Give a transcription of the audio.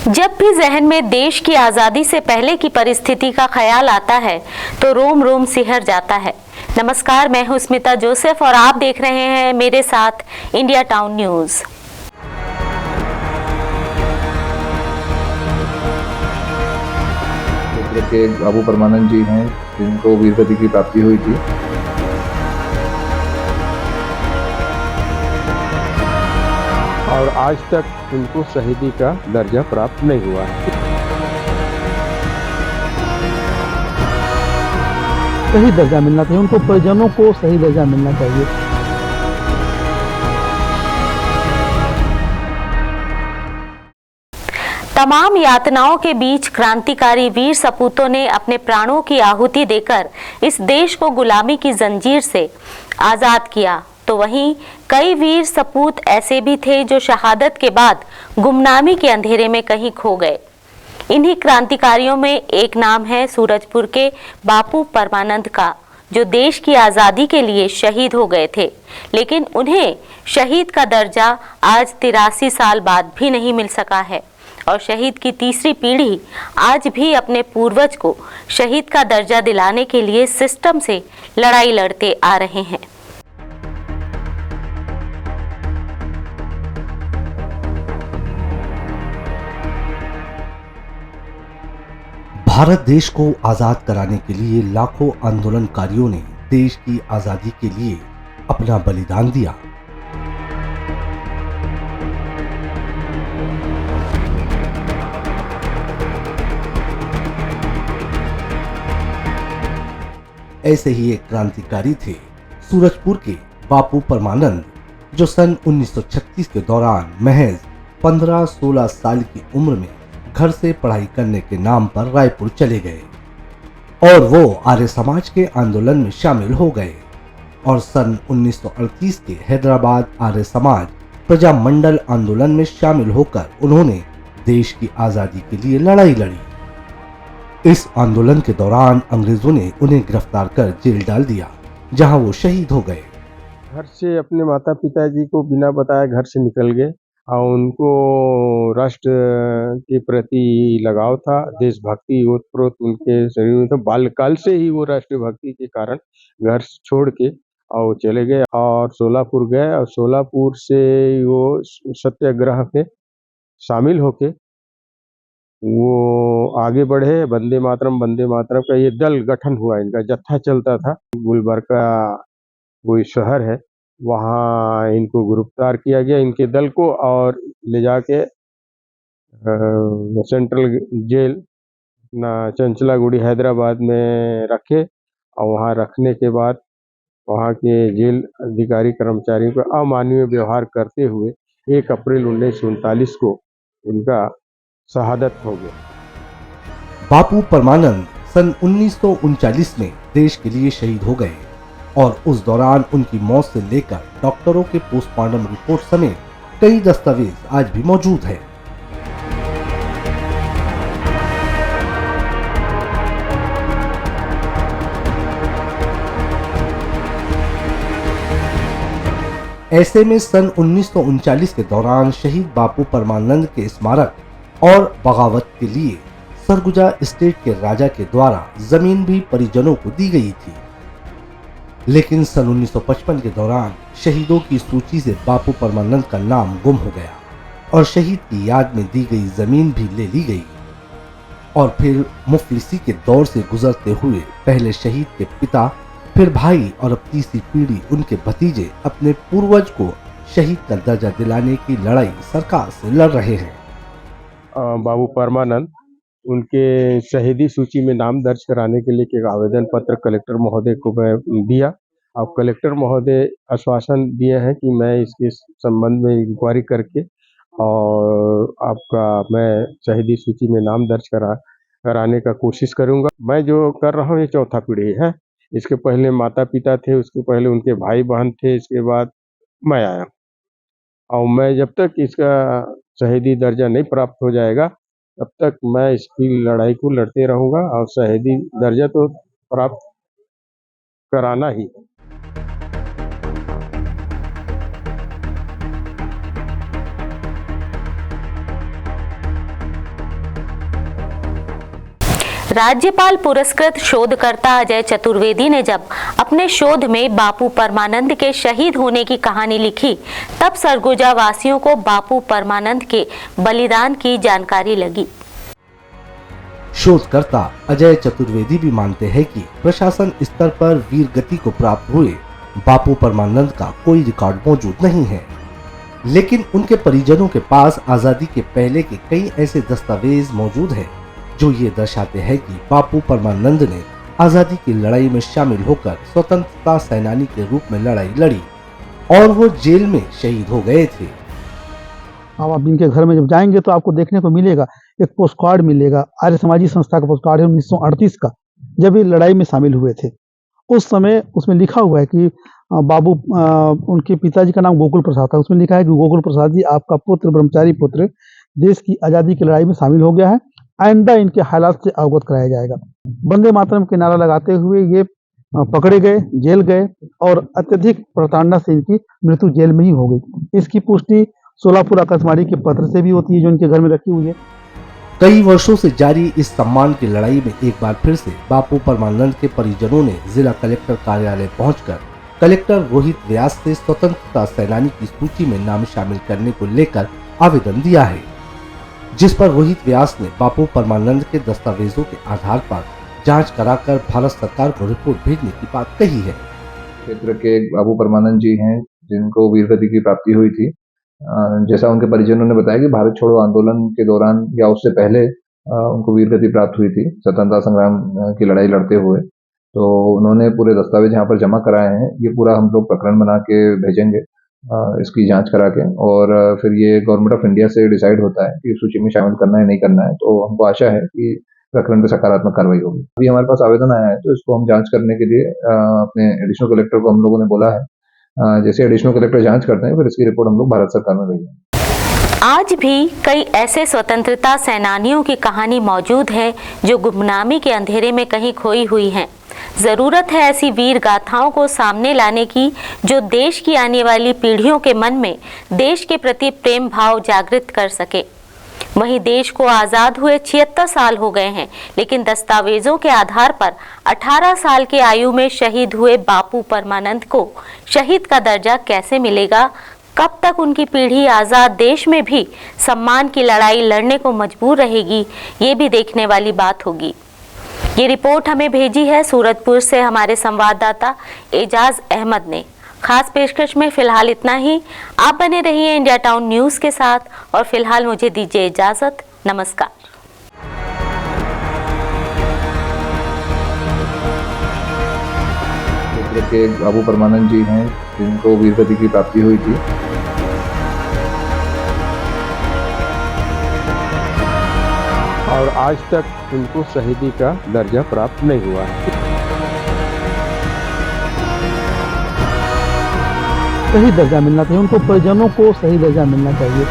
जब भी जहन में देश की आजादी से पहले की परिस्थिति का ख्याल आता है तो रोम रोम सिहर जाता है। नमस्कार, मैं हूं स्मिता जोसेफ और आप देख रहे हैं मेरे साथ इंडिया टाउन न्यूज। के बाबू परमानंद जी हैं जिनको वीर गति की प्राप्ति हुई थी। और आज तक उनको शहीदी का दर्जा प्राप्त नहीं हुआ है। सही दर्जा मिलना चाहिए, उनको परिजनों को सही दर्जा मिलना चाहिए। तमाम यातनाओं के बीच क्रांतिकारी वीर सपूतों ने अपने प्राणों की आहुति देकर इस देश को गुलामी की जंजीर से आजाद किया, तो वहीं कई वीर सपूत ऐसे भी थे जो शहादत के बाद गुमनामी के अंधेरे में कहीं खो गए। इन्हीं क्रांतिकारियों में एक नाम है सूरजपुर के बापू परमानंद का, जो देश की आज़ादी के लिए शहीद हो गए थे, लेकिन उन्हें शहीद का दर्जा आज 83 साल बाद भी नहीं मिल सका है। और शहीद की तीसरी पीढ़ी आज भी अपने पूर्वज को शहीद का दर्जा दिलाने के लिए सिस्टम से लड़ाई लड़ते आ रहे हैं। भारत देश को आजाद कराने के लिए लाखों आंदोलनकारियों ने देश की आजादी के लिए अपना बलिदान दिया। ऐसे ही एक क्रांतिकारी थे सूरजपुर के बापू परमानंद, जो सन 1936 के दौरान महज 15-16 साल की उम्र में घर से पढ़ाई करने के नाम पर रायपुर चले गए और वो आर्य समाज के आंदोलन में शामिल हो गए और सन 1938 के हैदराबाद आर्य समाज प्रजामंडल आंदोलन में शामिल होकर उन्होंने देश की आजादी के लिए लड़ाई लड़ी। इस आंदोलन के दौरान अंग्रेजों ने उन्हें गिरफ्तार कर जेल डाल दिया, जहां वो शहीद हो गए। घर से अपने माता पिताजी को बिना बताए घर से निकल गए और उनको राष्ट्र के प्रति लगाव था, देशभक्ति ओतप्रोत उनके शरीर में था। बाल्यकाल से ही वो राष्ट्रभक्ति के कारण घर छोड़ के और चले गए और सोलापुर गए और सोलापुर से वो सत्याग्रह में शामिल होके वो आगे बढ़े। वंदे मातरम का ये दल गठन हुआ, इनका जत्था चलता था। गुलबर्गा कोई शहर है, वहाँ इनको गिरफ्तार किया गया, इनके दल को, और ले जाके सेंट्रल जेल चंचलागुड़ी हैदराबाद में रखे और वहाँ रखने के बाद वहाँ के जेल अधिकारी कर्मचारियों का अमानवीय व्यवहार करते हुए 1 अप्रैल 1939 को उनका शहादत हो गया। बापू परमानंद सन 1939 में देश के लिए शहीद हो गए और उस दौरान उनकी मौत से लेकर डॉक्टरों के पोस्टमार्टम रिपोर्ट समेत कई दस्तावेज आज भी मौजूद है। ऐसे में सन 1939 के दौरान शहीद बापू परमानंद के स्मारक और बगावत के लिए सरगुजा स्टेट के राजा के द्वारा जमीन भी परिजनों को दी गई थी, लेकिन सन 1955 के दौरान शहीदों की सूची से बापू परमानंद का नाम गुम हो गया और शहीद की याद में दी गई जमीन भी ले ली गई। और फिर मुफलिसी के दौर से गुजरते हुए पहले शहीद के पिता, फिर भाई और अब तीसरी पीढ़ी उनके भतीजे अपने पूर्वज को शहीद का दर्जा दिलाने की लड़ाई सरकार से लड़ रहे हैं। बाबू परमानंद, उनके शहीदी सूची में नाम दर्ज कराने के लिए एक आवेदन पत्र कलेक्टर महोदय को मैं दिया। अब कलेक्टर महोदय आश्वासन दिए हैं कि मैं इसके संबंध में इंक्वायरी करके और आपका मैं शहीदी सूची में नाम दर्ज कराने का कोशिश करूंगा। मैं जो कर रहा हूँ ये चौथा पीढ़ी है। इसके पहले माता पिता थे, उसके पहले उनके भाई बहन थे, इसके बाद मैं आया और मैं जब तक इसका शहीदी दर्जा नहीं प्राप्त हो जाएगा तब तक मैं इसकी लड़ाई को लड़ते रहूंगा और शहीदी दर्जा तो प्राप्त कराना ही है। राज्यपाल पुरस्कृत शोधकर्ता अजय चतुर्वेदी ने जब अपने शोध में बापू परमानंद के शहीद होने की कहानी लिखी, तब सरगुजा वासियों को बापू परमानंद के बलिदान की जानकारी लगी। शोधकर्ता अजय चतुर्वेदी भी मानते हैं कि प्रशासन स्तर पर वीर गति को प्राप्त हुए बापू परमानंद का कोई रिकॉर्ड मौजूद नहीं है, लेकिन उनके परिजनों के पास आजादी के पहले के कई ऐसे दस्तावेज मौजूद हैं जो ये दर्शाते हैं कि बापू परमानंद ने आजादी की लड़ाई में शामिल होकर स्वतंत्रता सेनानी के रूप में लड़ाई लड़ी और वो जेल में शहीद हो गए थे। आप इनके घर में जब जाएंगे तो आपको देखने को मिलेगा, एक पोस्ट कार्ड मिलेगा, आर्य समाजी संस्था का पोस्ट कार्ड है 1938 का, जब ये लड़ाई में शामिल हुए थे। उस समय उसमें लिखा हुआ है कि बाबू उनके पिताजी का नाम गोकुल प्रसाद था। उसमें लिखा है कि गोकुल प्रसाद जी आपका पुत्र, ब्रह्मचारी पुत्र, देश की आज़ादी की लड़ाई में शामिल हो गया है, आइंदा इनके हालात से अवगत कराया जाएगा। वंदे मातरम के नारा लगाते हुए ये पकड़े गए, जेल गए और अत्यधिक प्रताड़ना से इनकी मृत्यु जेल में ही हो गई। इसकी पुष्टि सोलापुर आकाशवाणी के पत्र से भी होती है जो इनके घर में रखी हुई है। कई वर्षों से जारी इस सम्मान की लड़ाई में एक बार फिर से बापू परमानंद के परिजनों ने जिला कलेक्टर कार्यालय पहुंचकर कलेक्टर रोहित व्यास से स्वतंत्रता सेनानी की सूची में नाम शामिल करने को लेकर आवेदन दिया है, जिस पर रोहित व्यास ने बापू परमानंद के दस्तावेजों के आधार पर जांच कराकर भारत सरकार को रिपोर्ट भेजने की बात कही है। क्षेत्र के बाबू परमानंद जी हैं जिनको वीर गति की प्राप्ति हुई थी। जैसा उनके परिजनों ने बताया कि भारत छोड़ो आंदोलन के दौरान या उससे पहले उनको वीर गति प्राप्त हुई थी स्वतंत्रता संग्राम की लड़ाई लड़ते हुए। तो उन्होंने पूरे दस्तावेज यहाँ पर जमा कराए हैं। ये पूरा हम लोग प्रकरण बना के भेजेंगे इसकी जांच करा के, और फिर ये गवर्नमेंट ऑफ इंडिया से डिसाइड होता है कि सूची में शामिल करना है नहीं करना है। तो हमको आशा है कि प्रकरण पे सकारात्मक कार्रवाई होगी। अभी हमारे पास आवेदन आया है तो इसको हम जांच करने के लिए अपने एडिशनल कलेक्टर को हम लोगों ने बोला है। जैसे एडिशनल कलेक्टर जांच करते हैं फिर इसकी रिपोर्ट हम लोग भारत सरकार में भेजेंगे। आज भी कई ऐसे स्वतंत्रता सेनानियों की कहानी मौजूद है जो गुमनामी के अंधेरे में कहीं खोई हुई हैं। जरूरत है ऐसी वीर गाथाओं को सामने लाने की जो देश की आने वाली पीढ़ियों के मन में देश के प्रति प्रेम भाव जागृत कर सके। वहीं देश को आज़ाद हुए 76 साल हो गए हैं, लेकिन दस्तावेजों के आधार पर 18 साल की आयु में शहीद हुए बापू परमानंद को शहीद का दर्जा कैसे मिलेगा? कब तक उनकी पीढ़ी आज़ाद देश में भी सम्मान की लड़ाई लड़ने को मजबूर रहेगी, ये भी देखने वाली बात होगी। ये रिपोर्ट हमें भेजी है सूरजपुर से हमारे संवाददाता एजाज अहमद ने। खास पेशकश में फिलहाल इतना ही। आप बने रहिए इंडिया टाउन न्यूज़ के साथ और फिलहाल मुझे दीजिए इजाज़त। नमस्कार। क्षेत्र के बाबू परमानंद जी हैं जिनको वीर गति की प्राप्ति हुई थी। और आज तक उनको शहीदी का दर्जा प्राप्त नहीं हुआ है। सही दर्जा मिलना चाहिए, उनको परिजनों को सही दर्जा मिलना चाहिए।